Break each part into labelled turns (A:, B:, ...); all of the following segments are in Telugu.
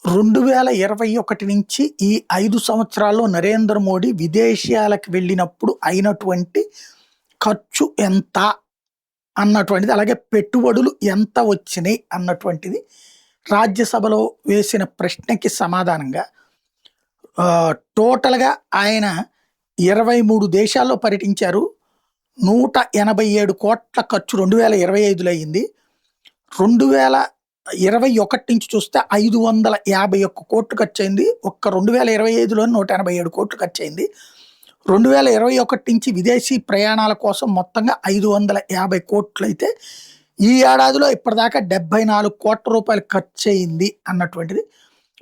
A: 2021 నుంచి ఈ 5 సంవత్సరాల్లో నరేంద్ర మోడీ విదేశాలకు వెళ్ళినప్పుడు అయినటువంటి ఖర్చు ఎంత అన్నటువంటిది, అలాగే పెట్టుబడులు ఎంత వచ్చినాయి అన్నటువంటిది రాజ్యసభలో వేసిన ప్రశ్నకి సమాధానంగా టోటల్‌గా ఆయన 23 దేశాల్లో పర్యటించారు. 187 కోట్ల ఖర్చు 2025లో అయింది. 2021 నుంచి చూస్తే 551 కోట్లు ఖర్చయింది. ఒక్క 2025లోనే 187 కోట్లు ఖర్చయింది. 2021 నుంచి విదేశీ ప్రయాణాల కోసం మొత్తంగా 550 కోట్లయితే ఈ ఏడాదిలో ఇప్పటిదాకా 74 కోట్ల రూపాయలు ఖర్చయింది అన్నటువంటిది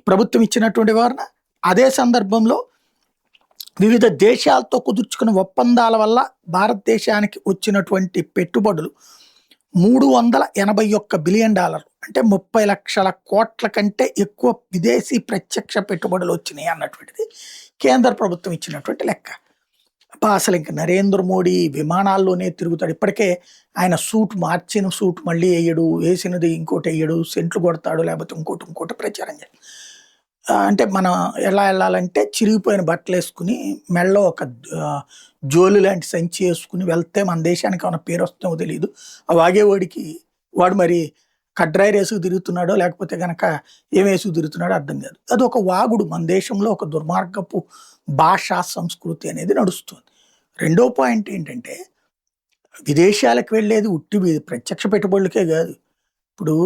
A: ప్రభుత్వం ఇచ్చినటువంటి వివరణ. అదే సందర్భంలో వివిధ దేశాలతో కుదుర్చుకున్న ఒప్పందాల వల్ల భారతదేశానికి వచ్చినటువంటి పెట్టుబడులు $381 బిలియన్, అంటే 30 లక్షల కోట్ల కంటే ఎక్కువ విదేశీ ప్రత్యక్ష పెట్టుబడులు వచ్చినాయి అన్నటువంటిది కేంద్ర ప్రభుత్వం ఇచ్చినటువంటి లెక్క. అసలు ఇంక నరేంద్ర మోడీ విమానాల్లోనే తిరుగుతాడు. ఇప్పటికే ఆయన మార్చిన సూట్ మళ్ళీ వేయడు, వేసినది ఇంకోటి వేయడు, సెంట్లు కొడతాడు, లేకపోతే ఇంకోటి ప్రచారం చేస్తాడు. అంటే మనం ఎలా వెళ్ళాలంటే చిరిగిపోయిన బట్టలు వేసుకుని మెడలో ఒక జోలు లాంటి సంచి వేసుకుని వెళ్తే మన దేశానికి ఏమైనా పేరు వస్తుందో తెలియదు. ఆ వాగేవాడికి వాడు మరి కడ్రాయిర్ వేసుకు తిరుగుతున్నాడో లేకపోతే కనుక ఏం వేసుకు తిరుగుతున్నాడో అర్థం కాదు. అది ఒక వాగుడు. మన దేశంలో ఒక దుర్మార్గపు భాషా సంస్కృతి అనేది నడుస్తుంది. రెండో పాయింట్ ఏంటంటే విదేశాలకు వెళ్ళేది ఉట్టి ప్రత్యక్ష పెట్టుబడులకే కాదు. ఇప్పుడు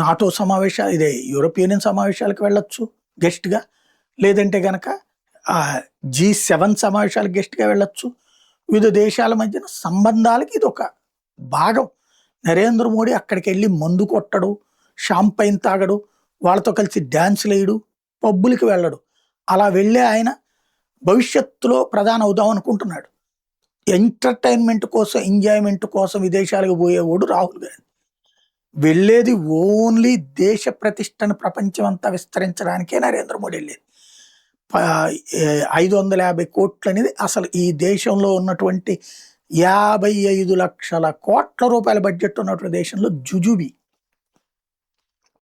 A: నాటో సమావేశాలు, ఇదే యూరోపియన్ యూనియన్ సమావేశాలకు వెళ్ళొచ్చు గెస్ట్గా, లేదంటే కనుక G7 సమావేశాలకు గెస్ట్గా వెళ్ళొచ్చు. వివిధ దేశాల మధ్యన సంబంధాలకి ఇది ఒక భాగం. నరేంద్ర మోడీ అక్కడికి వెళ్ళి మందు కొట్టడు, షాంపైన్ తాగడు, వాళ్ళతో కలిసి డ్యాన్సులు వేయడు, పబ్బులకి వెళ్ళడు. అలా వెళ్ళే ఆయన భవిష్యత్తులో ప్రధాని అవుదాం అనుకుంటున్నాడు. ఎంటర్టైన్మెంట్ కోసం, ఎంజాయ్మెంట్ కోసం విదేశాలకు పోయేవాడు రాహుల్ గాంధీ. వెళ్ళేది ఓన్లీ దేశ ప్రతిష్టను ప్రపంచం అంతా విస్తరించడానికే నరేంద్ర మోడీ వెళ్ళేది. 550 కోట్లు అనేది అసలు ఈ దేశంలో ఉన్నటువంటి 55 లక్షల కోట్ల రూపాయల బడ్జెట్ ఉన్నటువంటి దేశంలో జుజుబి.